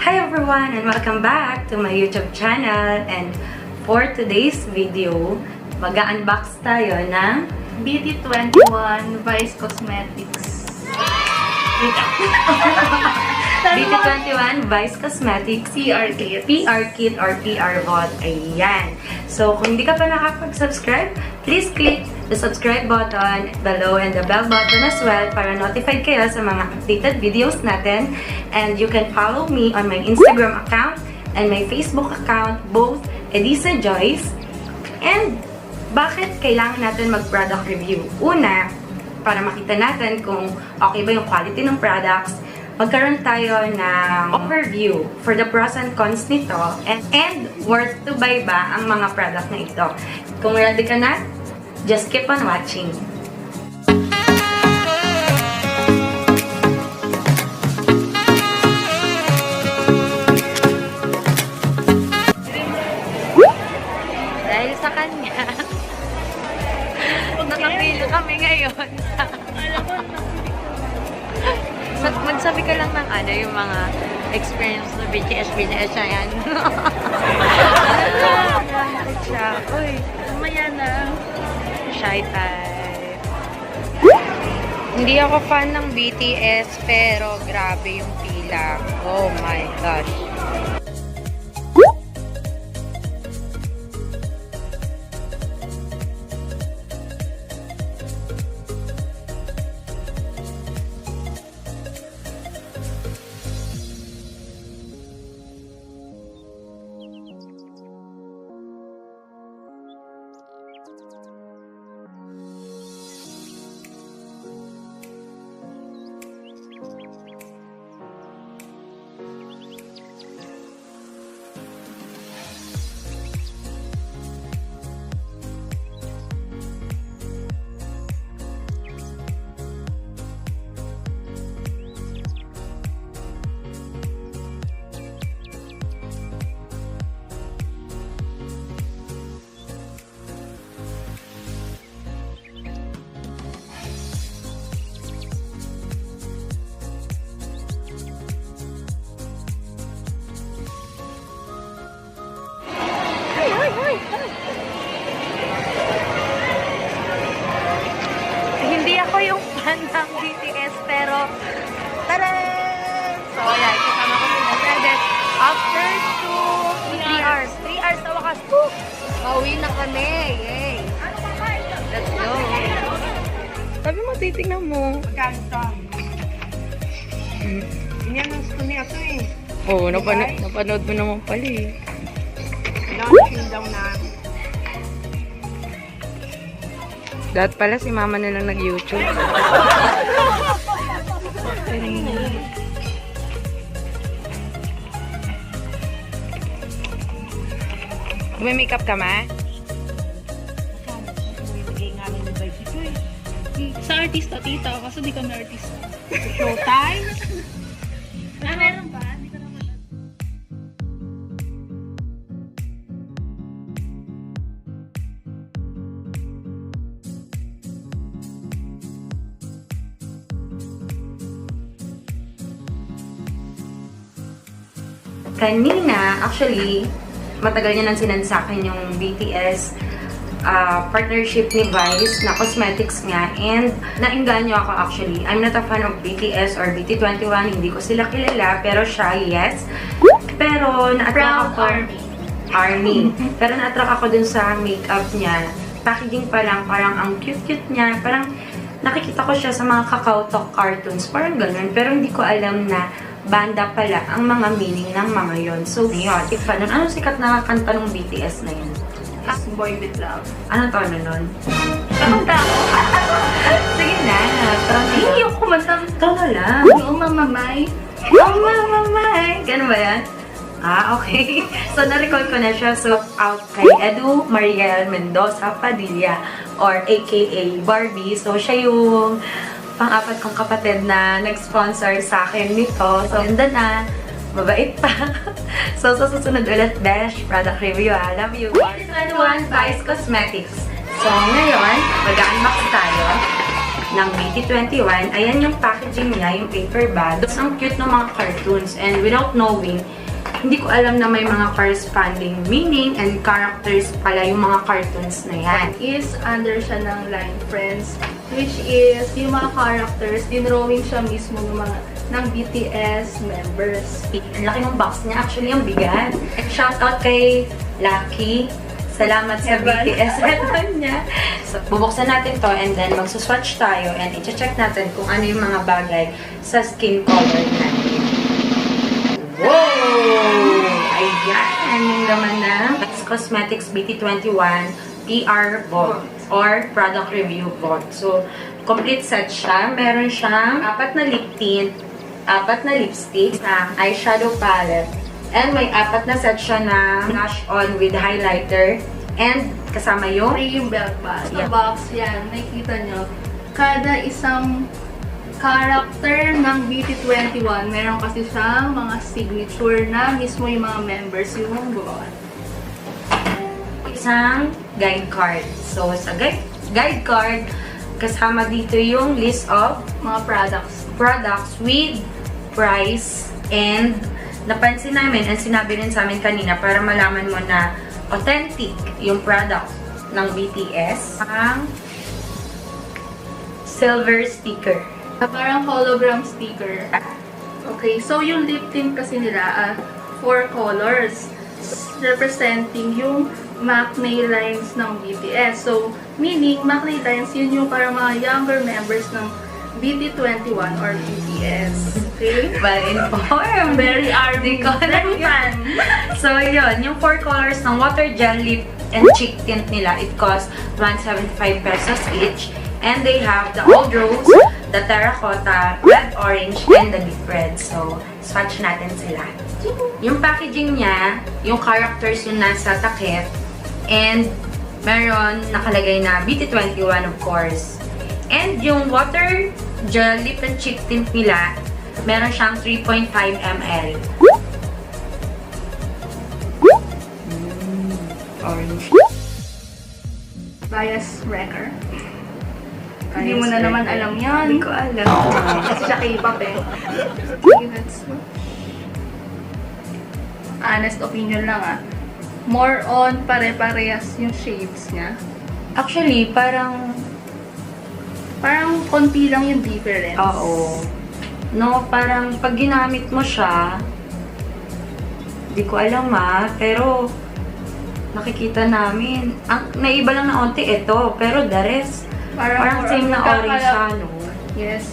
Hi everyone and welcome back to my YouTube channel, and for today's video, mag-unbox tayo ng BT21 Vice Cosmetics. BT21 Vice Cosmetics PR Kit. PR Kit or PR Vault. Ayan. So, kung hindi ka pa nakapag-subscribe, please click the subscribe button below and the bell button as well para notified kayo sa mga updated videos natin. And you can follow me on my Instagram account and my Facebook account, both Edizza Joyce. And bakit kailangan natin mag-product review? Una, para makita natin kung okay ba yung quality ng products, magkaroon tayo ng overview for the pros and cons nito, and worth to buy ba ang mga product na ito. Kung ready ka na, just keep on watching. Dahil sa kanya, nakapila kami ngayon. Magsabi ka lang ng ano, yung mga experience na BTS na yan. Siya. Uy, Mamaya na. shy type. Hindi ako fan ng BTS, pero grabe yung pila. Oh my gosh. Hindi ako yung fan ng BTS, pero taran! So, ayan, kasama ko sila Reddit. After 3 hours. 3 hours na wakas. Woo! Pauwi na kami. Yay! Let's go. Sabi mo, titignan mo. Magkano ito? Yan ang gusto niya ito eh. Oo, napanood mo naman pala eh. Launching daw na. Dapat pala si mama na lang nag-YouTube. May makeup ka ma? Sa artista, tita. Kaso di kami artista. Showtime? Meron ba? Hindi ko naman. Kanina, actually, matagal niya nang sinansakin yung BTS partnership ni Vice na cosmetics nga, and nainganyo ako actually. I'm not a fan of BTS or BT21, hindi ko sila kilala, pero siya, yes. Pero na-attract ako. Army. Pero na-attract ako dun sa makeup niya. Packaging pa lang, parang ang cute-cute niya. Parang nakikita ko siya sa mga Kakao Talk cartoons, parang ganun. Pero hindi ko alam na banda pala ang mga meaning ng mga yon. So, yun. Anong sikat na kanta ng BTS na yun? Boy with love. Ano to nun? Kamanta ako. Sige na. Hindi ako kumanta. Ito na lang. Oo, mamamay. Oh, mamamay. Ganun ba yan? Ah, okay. So, na-recall ko na siya. So, out kay Edu Mariel Mendoza Padilla or aka Barbie. So, siya yung pang-apat kong kapatid na nag-sponsor sa akin nito. So, ganda na. Mabait pa. So, sa susunod ulit, Besh, product review ha. Love you. BT21 Vice Cosmetics. So, ngayon, mag-unbox tayo. ng BT21. Ayan yung packaging niya, yung paper bag. Ang cute ng mga cartoons. And without knowing, hindi ko alam na may mga corresponding meaning and characters pala yung mga cartoons na yan. Is under siya ng line friends, which is yung mga characters, dinrawing siya mismo ng BTS members. Ang laki ng box niya. Actually, ang bigat. And shoutout kay Lucky. Salamat sa BTS headband niya. So, bubuksan natin to and then magsuswatch tayo and i-check natin kung ano yung mga bagay sa skin color natin. Wow! Ayan! Yung laman ng Vice Cosmetics BT21 PR Vault or Product Review Vault. So, complete set siya. Meron siyang 4 na lip tint, 4 na lipstick, na eyeshadow palette, and may 4 na set siya na blush on with highlighter, and kasama yung Yung belt bag. Sa box yan, nakikita nyo, kada isang character ng BT21, meron kasi siyang mga signature na mismo yung mga members yung gumawa. Isang guide card. So, sa guide card, kasama dito yung list of Mga products with price, and napansin namin and sinabi rin sa amin kanina para malaman mo na authentic yung product ng BTS, ang silver sticker. Parang hologram sticker. Okay, so yung lip tint kasi nila, 4 colors representing yung MAC nail lines ng BTS. So, meaning, MAC nail lines, yun yung parang mga younger members ng BT21 or BTS. Okay? Well-informed. Very army ko fan. So, yun. Yung 4 colors ng water gel lip and cheek tint nila, it costs 175 pesos each. And they have the old rose, the terracotta, red orange, and the deep red. So, swatch natin sila. Yung packaging niya, yung characters yung nasa takip, and meron nakalagay na BT21 of course. And yung water gel lip and cheek tint nila, meron siyang 3.5 ml. Orange. Bias wrecker. Hindi mo na naman alam yan. Hindi ko alam. Kasi siya K-pop eh. Honest opinion lang ah. More on pare-parehas yung shades niya. Actually, parang konti lang yung difference. oo. No, parang pag ginamit mo siya, hindi ko alam pero nakikita namin, ang naiba lang na onti ito, pero the rest, parang same na orange siya, no? Yes.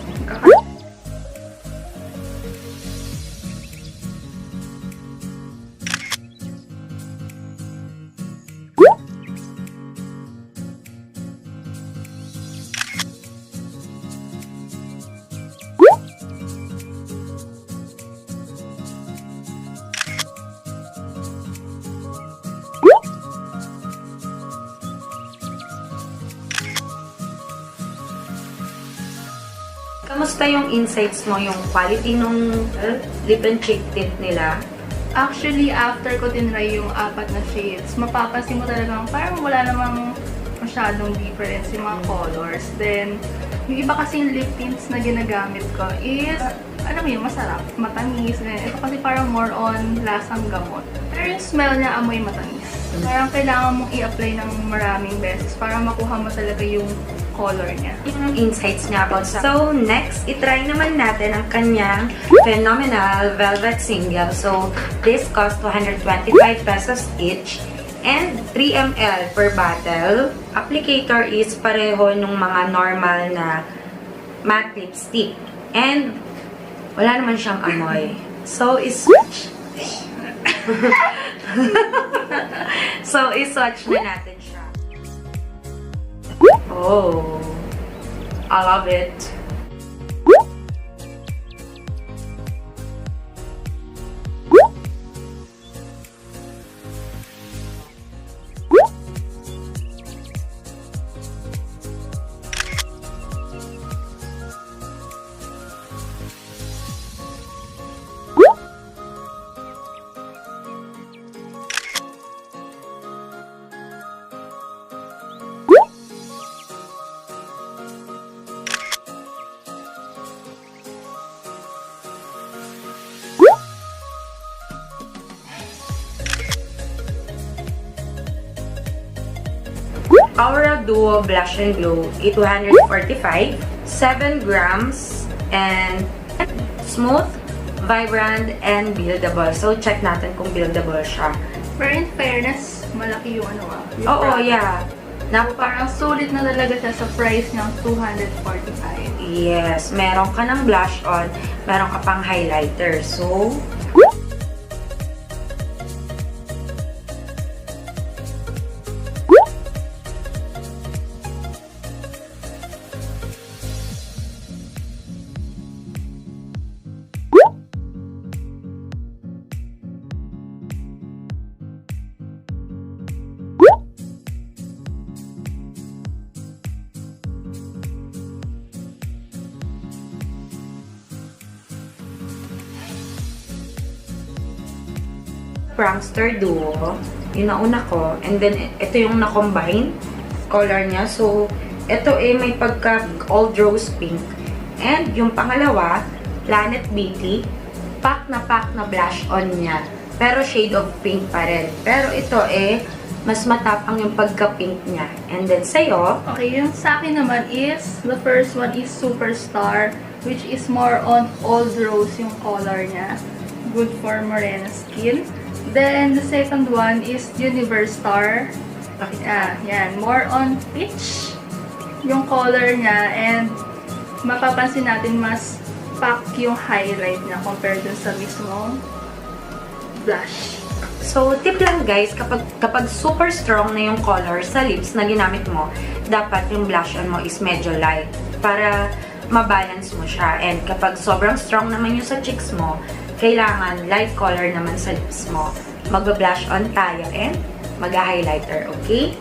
Kamusta yung insights mo, yung quality nung lip and cheek tint nila? Actually, after ko tinry yung 4 na shades, mapapansin mo talagang parang wala namang masyadong difference yung mga colors. Then, yung iba kasing lip tints na ginagamit ko is, alam mo yun, masarap, matamis. Then, ito kasi parang more on lasang gamot. Pero yung smell niya, amoy matamis. Parang kailangan mong i-apply ng maraming beses para makuha mo talaga yung color niya. Yung insights niya about sa... So, next, itry naman natin ang kanyang Phenomenal Velvet Single. So, this cost 225 pesos each and 3 ml per bottle. Applicator is pareho nung mga normal na matte lipstick. And, wala naman siyang amoy. So, is-swatch. So, is-swatch na natin siya. Oh, I love it. Aura Duo Blush and Glow, 245, 7 grams, and smooth, vibrant, and buildable. So, check natin kung buildable siya. Pero in fairness, malaki yung yung Oo, product. yeah. Parang sulit na talaga siya sa price niyang 245. Yes, meron ka ng blush on, meron ka pang highlighter. So, Prankster Duo, yung nauna ko, and then ito yung na-combine color niya. So, ito may pagka old rose pink. And yung pangalawa, Planet BT, pack na blush on niya. Pero shade of pink pa rin. Pero ito mas matapang yung pagka-pink niya. And then sa'yo, okay, yung sa akin naman is, the first one is Superstar, which is more on old rose yung color niya. Good for morena skin. Then, the second one is Universe Star. Yan. More on peach yung color niya. And, mapapansin natin mas pack yung highlight niya compared dun sa mismong blush. so tip lang guys, kapag super strong na yung color sa lips na ginamit mo, dapat yung blush on mo is medyo light para mabalance mo siya. And kapag sobrang strong naman yung sa cheeks mo, kailangan light color naman sa lips mo. Magba-blush on tayo and mag-highlighter, okay?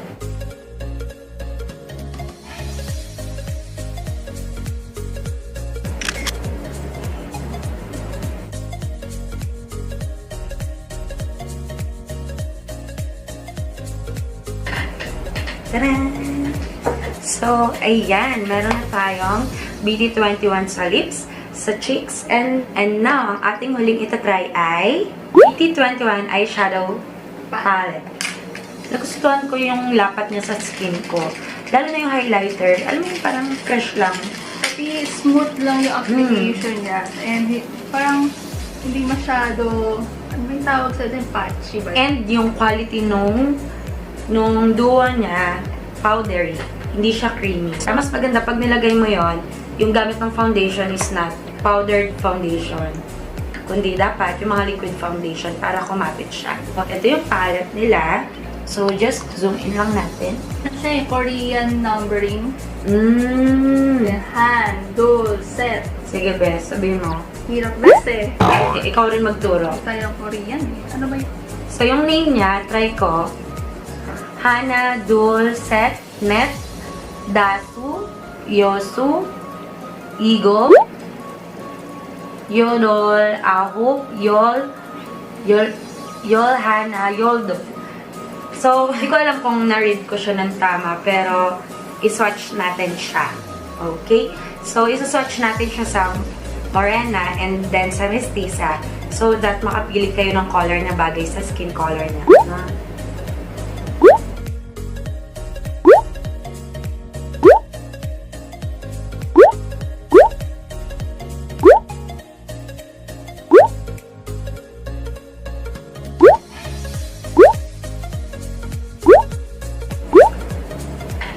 Tadaan! So, ayan, meron na tayong BT21 sa lips, sa cheeks, and now, ang ating huling itatry ay BT21 Eyeshadow Palette. Nagustuhan ko yung lapat niya sa skin ko. Lalo na yung highlighter. Alam mo yung parang fresh lang. Kasi smooth lang yung application niya. And parang hindi masyado, ano ba yung tawag sa ito? Patchy ba? And yung quality nung duo niya, powdery. Hindi siya creamy. Mas maganda pag nilagay mo yon, yung gamit ng foundation is not powdered foundation. Kundi dapat yung mga liquid foundation para kumapit siya. Ito yung palette nila. So, just zoom in lang natin. Kasi Korean numbering. Han, dul, set. Sige, Bes. Sabihin mo. Hirap best eh. Ikaw rin magturo. Tayo Korean eh. Ano ba yun? So, yung name niya, try ko. Hana, Dul, Set, Net, Dasu, Yosu, Igo, Yodol, Ahup, Yol, Hana, Yoldo. So, hindi ko alam kung na-read ko siya ng tama, pero iswatch natin siya. Okay? So, isaswatch natin siya sa morena and then sa mestiza so that makapili kayo ng color na bagay sa skin color niya.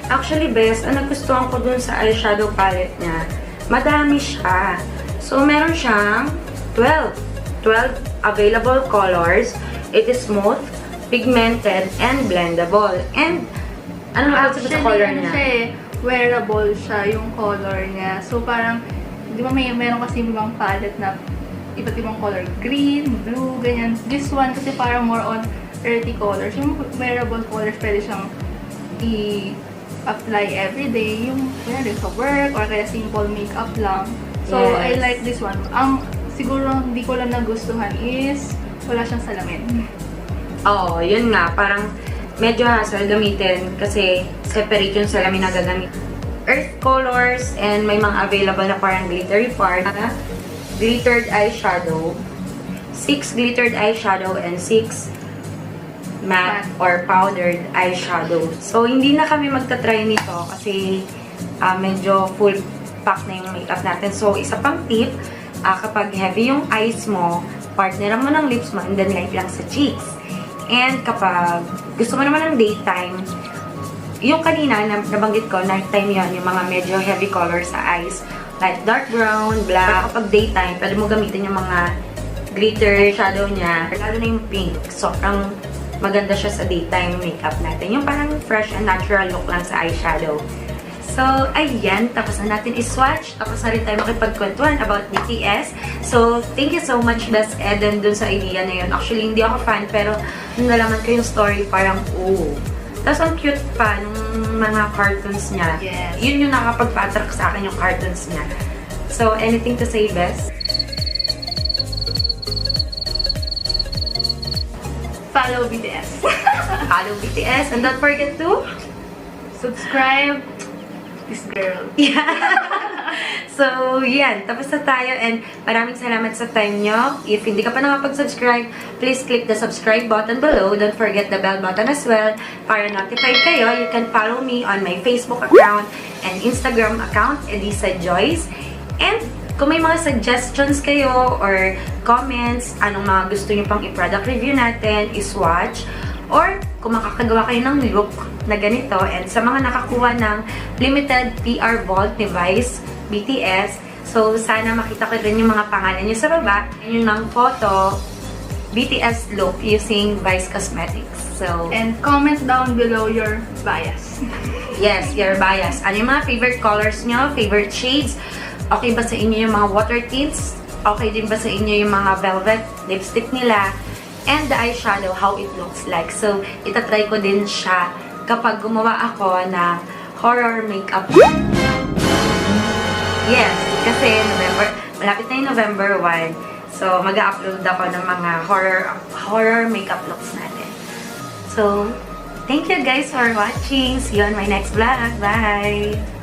Actually, best, ang nagustuhan ko dun sa eyeshadow palette niya, madami siya. So, meron siyang 12 available colors. It is smooth, pigmented, and blendable. And, ano napansin ko sa color niya? Wearable siya yung color niya. So, parang, di ba meron kasi ibang palette na iba't ibang color. Green, blue, ganyan. This one kasi parang more on earthy colors. Yung wearable colors, pwede siyang apply everyday, yung sa work or kaya simple makeup lang. So, yes. I like this one. Ang siguro hindi ko lang nagustuhan is wala siyang salamin. Oo, yun nga. Parang medyo hassle gamitin kasi separate yung salamin na gagamit. Earth colors and may mga available na parang glittery part. Glittered eyeshadow. 6 glittered eyeshadow and 6 matte or powdered eyeshadow. So, hindi na kami magta-try nito kasi medyo full pack na yung makeup natin. So, isa pang tip, kapag heavy yung eyes mo, partneran mo ng lips mo, and then light lang sa cheeks. And kapag gusto mo naman ng daytime, yung kanina, nabanggit ko, nighttime yun, yung mga medyo heavy color sa eyes, like dark brown, black. Kapag daytime, pwede mo gamitin yung mga glitter shadow niya, lalo na yung pink. Sobrang maganda siya sa daytime makeup natin. Yung parang fresh and natural look lang sa eyeshadow. So, ayan, tapos na natin i-swatch. Tapos na rin tayo makipagkwentuhan about BTS. So, thank you so much, Best Eden, dun sa idea na yun. Actually, hindi ako fan, pero nung nalaman ko yung story, parang, oh. Tapos, ang cute pa nung mga cartoons niya. Yes. Yun yung nakapagpa-attract sa akin, yung cartoons niya. So, anything to say, Best? Follow BTS. Follow BTS. And don't forget to Subscribe this girl. Yeah. So, yan. Tapos na tayo. And maraming salamat sa time nyo. If hindi ka pa nakapag-subscribe, please click the subscribe button below. Don't forget the bell button as well para notified kayo. You can follow me on my Facebook account and Instagram account, Edizza Joyce. And kung may mga suggestions kayo or comments, anong mga gusto nyo pang i-product review natin, i-swatch, or kung makakagawa kayo ng look na ganito, and sa mga nakakuha ng limited PR vault ni Vice BTS, so sana makita ko rin yung mga pangalan nyo sa baba, yung ng photo, BTS look using Vice Cosmetics. So, And comment down below your bias. yes, your bias. Ano yung mga favorite colors nyo, favorite shades? Okay ba sa inyo yung mga water tints? Okay din ba sa inyo yung mga velvet lipstick nila? And the eyeshadow, how it looks like. So, itatry ko din siya kapag gumawa ako ng horror makeup. Yes, kasi malapit na yung November 1. So, mag-upload ako ng mga horror makeup looks natin. So, thank you guys for watching. See you on my next vlog. Bye!